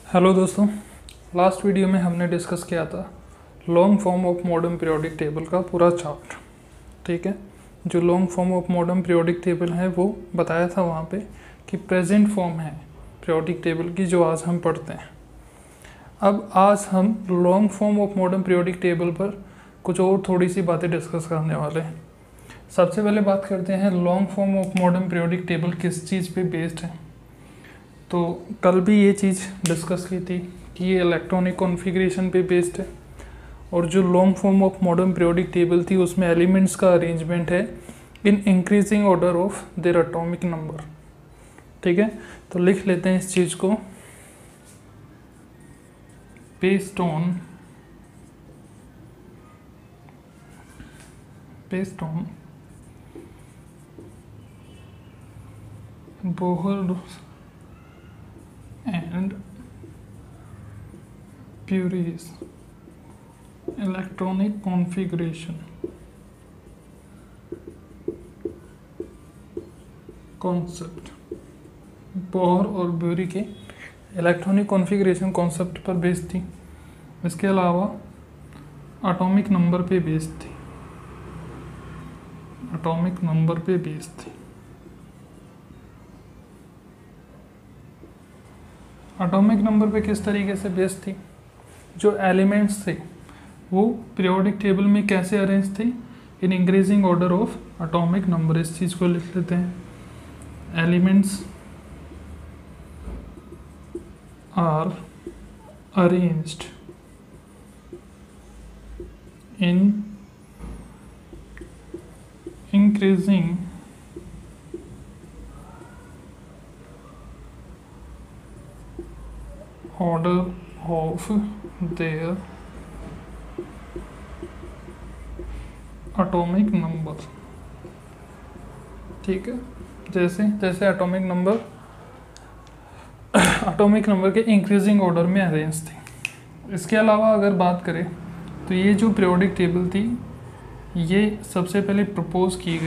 Hello दोस्तों, last video में हमने डिस्कस किया था long form of modern periodic table का पूरा चार्ट। ठीक है, जो long form of modern periodic table है वो बताया था वहाँ पे कि प्रेजेंट फॉर्म है पीरियोडिक टेबल की जो आज हम पढ़ते हैं। अब आज हम long form of modern periodic table पर कुछ और थोड़ी सी बातें डिस्कस करने वाले हैं। सबसे पहले बात करते हैं long form of modern periodic table किस चीज़ पे बेस्ड है। तो कल भी ये चीज़ डिस्कस की थी कि ये इलेक्ट्रॉनिक कॉन्फ़िगरेशन पे बेस्ड है, और जो long form of modern periodic table थी उसमें एलिमेंट्स का अरेंजमेंट है इन increasing order of their atomic number. ठीक है, तो लिख लेते हैं इस चीज़ को। Based on Bohr and Curie's electronic configuration concept, Bohr और ब्यूरी के इलेक्ट्रॉनिक कॉन्फ़िगरेशन कॉन्सेप्ट पर बेस्ड थी। इसके अलावा एटॉमिक नंबर पे बेस्ड थी, एटॉमिक नंबर पे बेस्ड थी। एटॉमिक नंबर पे किस तरीके से बेस्ड थी, जो एलिमेंट्स थे वो पीरियोडिक टेबल में कैसे अरेंज थे in increasing order of atomic number. इस चीज़ को लिख लेते हैं, elements are arranged in increasing order of their atomic number। ठीक है, जैसे जैसे एटॉमिक नंबर के इंक्रीजिंग ऑर्डर में अरेंज थे। इसके अलावा अगर बात करें तो ये जो पीरियोडिक टेबल थी ये सबसे पहले प्रपोज की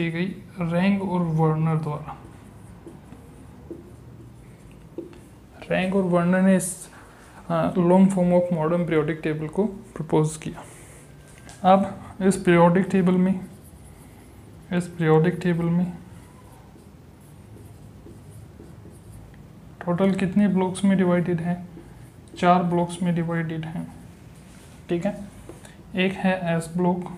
गई रैंग और वर्नर द्वारा। रैंग और वर्नर ने इस long form of modern periodic table को प्रपोज किया। अब इस पीरियोडिक टेबल में टोटल कितने ब्लॉक्स में डिवाइडेड है? 4 ब्लॉक्स में डिवाइडेड है। ठीक है, एक है S block,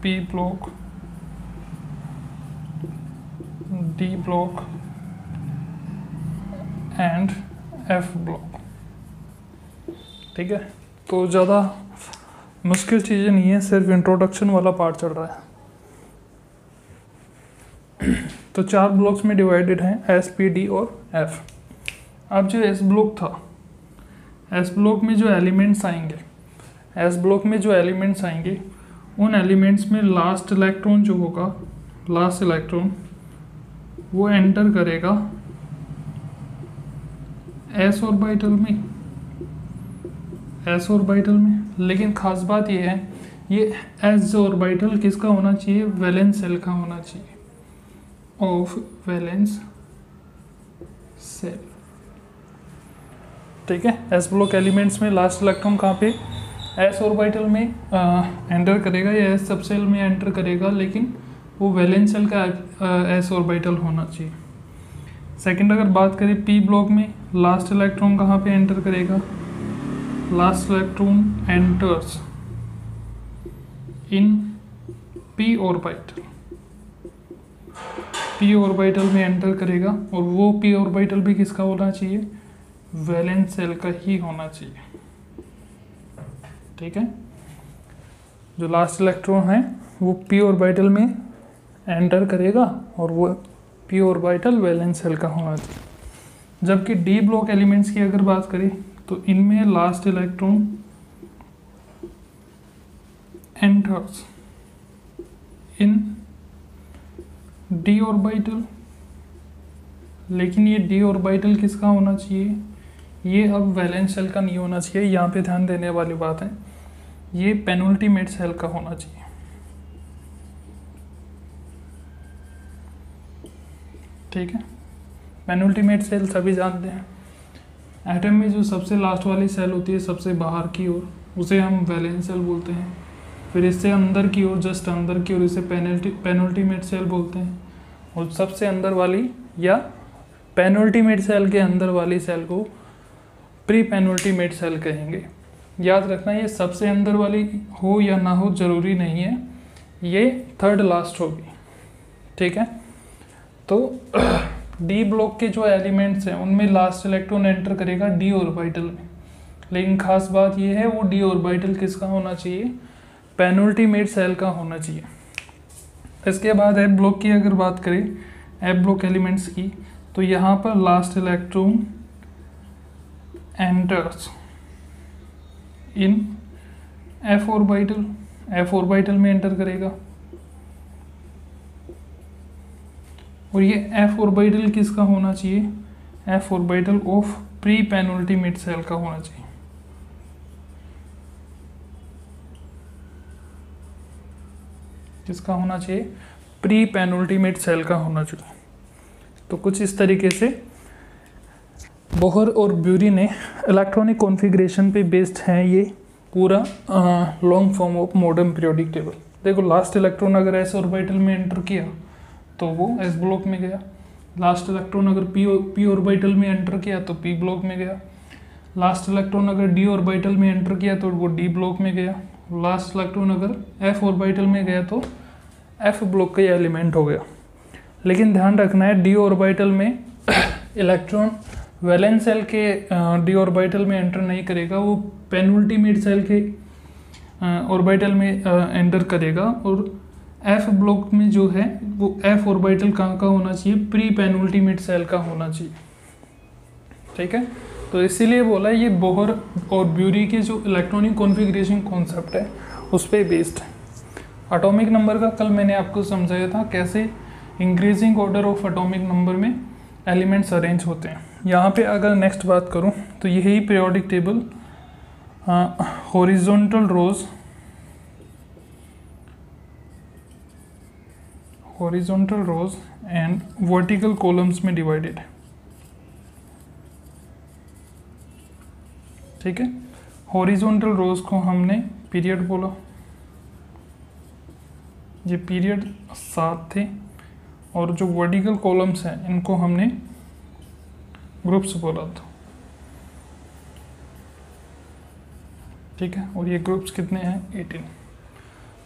P block, D block and F block. ठीक है, तो ज़्यादा मुश्किल चीज़ें नहीं है, सिर्फ इंट्रोडक्शन वाला पार्ट चल रहा है। तो 4 ब्लॉक्स में डिवाइडेड हैं, एस, पी, डी और एफ। अब जो एस ब्लॉक था, एस ब्लॉक में जो एलिमेंट्स आएंगे उन एलिमेंट्स में लास्ट इलेक्ट्रॉन जो होगा, लास्ट इलेक्ट्रॉन वो एंटर करेगा एस ऑर्बिटल में। लेकिन खास बात ये है, ये एस ऑर्बिटल किसका होना चाहिए? वैलेंस सेल का होना चाहिए, ऑफ वैलेंस सेल। ठीक है, एस ब्लॉक एलिमेंट्स में लास्ट इलेक्ट्रॉन कहाँ पे? एस ऑर्बिटल में एंटर करेगा या एस सबसेल में एंटर करेगा, लेकिन वो वैलेंस सेल का एस ऑर्बिटल होना चाहिए। सेकंड अगर बात करें पी ब्लॉक में, लास्ट इलेक्ट्रॉन कहाँ पे एंटर करेगा? Last electron enters in P orbital में एंटर करेगा, और वो पी ऑर्बिटल भी किसका होना चाहिए? वैलेंस सेल का ही होना चाहिए। ठीक है, जो लास्ट इलेक्ट्रॉन है वो पी ऑर्बिटल में एंटर करेगा और वो पी ऑर्बिटल वैलेंस सेल का होना चाहिए। जबकि डी ब्लॉक एलिमेंट्स की अगर बात करें तो इनमें last electron enters in D orbital, लेकिन ये डी ऑर्बिटल किसका होना चाहिए? ये अब वैलेंस शेल का नहीं होना चाहिए। यहाँ पे ध्यान देने वाली बात है, ये पेनल्टीमेट सेल का होना चाहिए। ठीक है, पेनल्टीमेट सेल सभी जानते हैं। एटम में जो सबसे लास्ट वाली सेल होती है, सबसे बाहर की ओर, उसे हम वैलेंस सेल बोलते हैं। फिर इससे अंदर की ओर, जस्ट अंदर की ओर, इसे पेनल्टीमेट सेल बोलते हैं। और सबसे अंदर वाली या पेनल्टीमेट सेल के अंदर वाली सेल को प्री पेनल्टीमेट सेल कहेंगे। याद रखना, ये सबसे अंदर वाली हो या ना हो ज़रूरी नहीं है, ये थर्ड लास्ट होगी। ठीक है, तो डी ब्लॉक के जो एलिमेंट्स हैं उनमें लास्ट इलेक्ट्रॉन एंटर करेगा डी ऑर्बिटल में, लेकिन खास बात ये है वो डी ऑर्बिटल किसका होना चाहिए, पेनल्टीमेट सेल का होना चाहिए। इसके बाद एफ ब्लॉक की अगर बात करें, एफ ब्लॉक एलिमेंट्स की, तो यहाँ पर last electron enters in F orbital, F orbital में एंटर करेगा। और ये एफ ऑर्बिटल किसका होना चाहिए, F orbital of pre penultimate shell का होना चाहिए। किसका होना चाहिए, प्री पेनल्टीमेट सेल का होना चाहिए। तो कुछ इस तरीके से बोहर और ब्यूरी ने इलेक्ट्रॉनिक कॉन्फ़िगरेशन पे बेस्ड है ये पूरा long form of modern periodic table. देखो, लास्ट इलेक्ट्रॉन अगर एस ऑर्बिटल में एंटर किया तो वो एस ब्लॉक में गया। लास्ट इलेक्ट्रॉन अगर पी ऑर्बिटल में एंटर किया तो पी ब्लॉक में गया। लास्ट इलेक्ट्रॉन अगर डी ऑर्बिटल में एंटर किया तो वो डी ब्लॉक में गया। लास्ट इलेक्ट्रॉन अगर एफ ऑर्बिटल में गया तो एफ ब्लॉक का ये एलिमेंट हो गया। लेकिन ध्यान रखना है, डी ऑर्बिटल में इलेक्ट्रॉन वैलेंस सेल के डी ऑर्बिटल में एंटर नहीं करेगा, वो पेनल्टीमेट सेल के ऑर्बिटल में एंटर करेगा। और एफ ब्लॉक में जो है वो एफ ऑर्बिटल कहाँ का होना चाहिए, प्री पेनल्टीमेट सेल का होना चाहिए। ठीक है, तो इसीलिए बोला ये बोहर और ब्यूरी के जो इलेक्ट्रॉनिक कॉन्फ़िगरेशन कॉन्सेप्ट है उस पर बेस्ड है। एटॉमिक नंबर का कल मैंने आपको समझाया था कैसे increasing order of atomic number में एलिमेंट्स अरेंज होते हैं। यहाँ पे अगर नेक्स्ट बात करूँ तो यही periodic table horizontal rows and vertical columns में डिवाइडेड है। ठीक है, हॉरिजॉन्टल रोज को हमने पीरियड बोला, ये पीरियड 7 थे। और जो वर्टिकल कॉलम्स हैं इनको हमने ग्रुप्स बोला था। ठीक है, और ये ग्रुप्स कितने हैं, 18।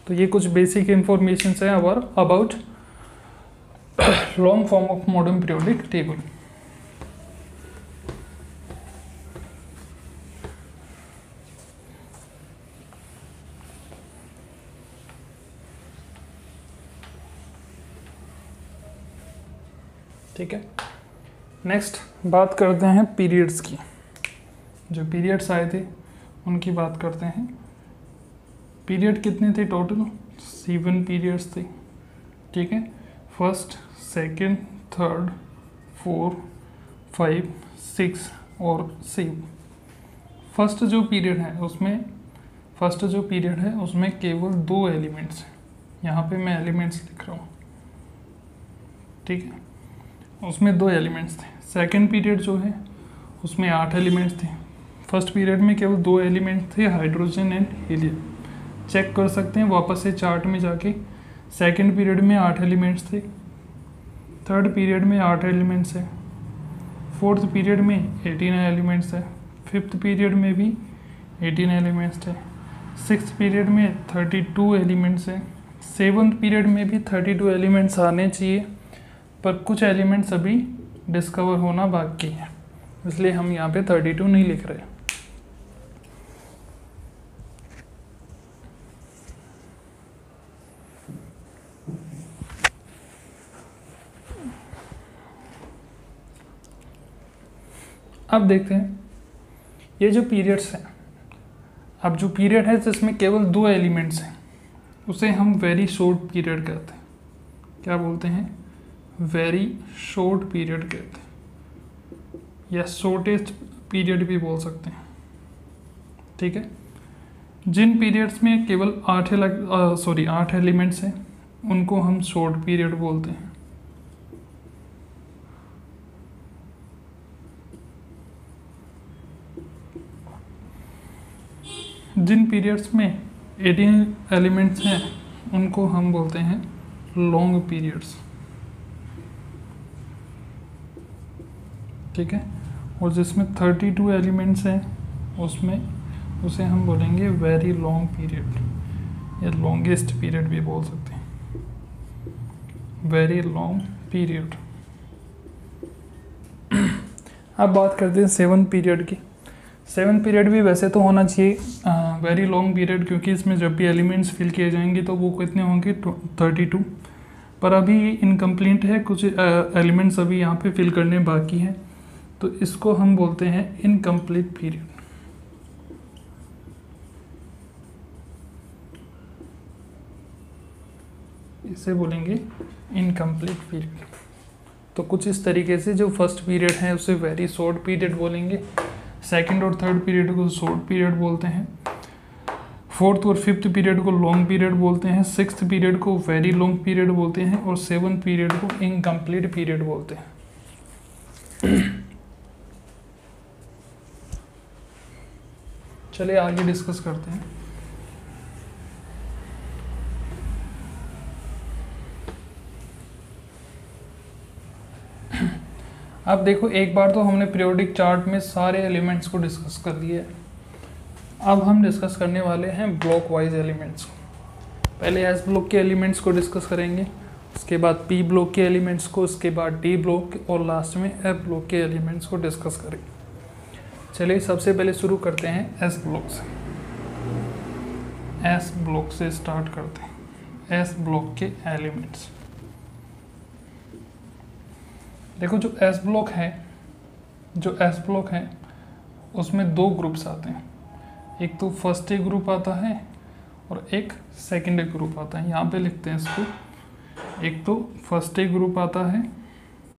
तो ये कुछ बेसिक इंफॉर्मेशन है about long form of modern periodic table. ठीक है, नेक्स्ट बात करते हैं पीरियड्स की। जो पीरियड्स आए थे उनकी बात करते हैं। पीरियड कितने थे टोटल, 7 पीरियड्स थे। ठीक है, फर्स्ट, सेकंड, थर्ड, 4, 5, 6 और 7। फर्स्ट जो पीरियड है उसमें केवल 2 एलिमेंट्स हैं। यहाँ पे मैं एलिमेंट्स लिख रहा हूँ। ठीक है, उसमें 2 एलिमेंट्स थे। सेकंड पीरियड जो है उसमें 8 एलिमेंट्स थे। फर्स्ट पीरियड में केवल 2 एलिमेंट्स थे, हाइड्रोजन एंड हीलियम। चेक कर सकते हैं वापस से चार्ट में जाके। सेकंड पीरियड में 8 एलिमेंट्स थे, थर्ड पीरियड में 8 एलिमेंट्स है, फोर्थ पीरियड में 18 एलिमेंट्स है, फिफ्थ पीरियड में भी 18 एलिमेंट्स थे, सिक्स्थ पीरियड में 32 एलिमेंट्स है, सेवन्थ पीरियड में भी 32 एलिमेंट्स आने चाहिए, पर कुछ एलिमेंट्स अभी डिस्कवर होना बाकी है, इसलिए हम यहाँ पे 32 नहीं लिख रहे। अब देखते हैं ये जो पीरियड्स हैं। अब जो पीरियड है जिसमें केवल 2 एलिमेंट्स हैं उसे हम वेरी शॉर्ट पीरियड कहते हैं। क्या बोलते हैं? वेरी शॉर्ट पीरियड कहते हैं, या शॉर्टेस्ट पीरियड भी बोल सकते हैं। ठीक है, जिन पीरियड्स में केवल 8 एलिमेंट्स हैं उनको हम शॉर्ट पीरियड बोलते हैं। जिन पीरियड्स में 18 एलिमेंट्स हैं उनको हम बोलते हैं लॉन्ग पीरियड्स। ठीक है, और जिसमें 32 एलिमेंट्स हैं उसमें उसे हम बोलेंगे वेरी लॉन्ग पीरियड या लॉन्गेस्ट पीरियड भी बोल सकते हैं, वेरी लॉन्ग पीरियड। अब बात करते हैं 7 पीरियड की। 7 पीरियड भी वैसे तो होना चाहिए वेरी लॉन्ग पीरियड, क्योंकि इसमें जब भी एलिमेंट्स फिल किए जाएंगे तो वो कितने होंगे 32, पर अभी इनकम्प्लीट है, कुछ एलिमेंट्स अभी यहाँ पे फिल करने बाकी हैं, तो इसको हम बोलते हैं इनकम्प्लीट पीरियड। इसे बोलेंगे इनकम्प्लीट पीरियड। तो कुछ इस तरीके से जो फर्स्ट पीरियड है उसे वेरी शॉर्ट पीरियड बोलेंगे, सेकंड और थर्ड पीरियड को शॉर्ट पीरियड बोलते हैं, फोर्थ और फिफ्थ पीरियड को लॉन्ग पीरियड बोलते हैं, सिक्स्थ पीरियड को वेरी लॉन्ग पीरियड बोलते हैं और 7th पीरियड को इनकम्प्लीट पीरियड बोलते हैं। चलिए आगे डिस्कस करते हैं। अब देखो, एक बार तो हमने पीरियोडिक चार्ट में सारे एलिमेंट्स को डिस्कस कर दिया है। अब हम डिस्कस करने वाले हैं ब्लॉक वाइज एलिमेंट्स को। पहले एस ब्लॉक के एलिमेंट्स को डिस्कस करेंगे, उसके बाद पी ब्लॉक के एलिमेंट्स को, उसके बाद डी ब्लॉक और लास्ट में एफ ब्लॉक के एलिमेंट्स को डिस्कस करेंगे। चलिए सबसे पहले शुरू करते हैं एस ब्लॉक से। एस ब्लॉक से स्टार्ट करते हैं, एस ब्लॉक के एलिमेंट्स। देखो जो एस ब्लॉक है उसमें 2 ग्रुप्स आते हैं, एक तो फर्स्ट ए ग्रुप आता है और एक सेकंड ए ग्रुप आता है। यहाँ पे लिखते हैं इसको, एक तो फर्स्ट ए ग्रुप आता है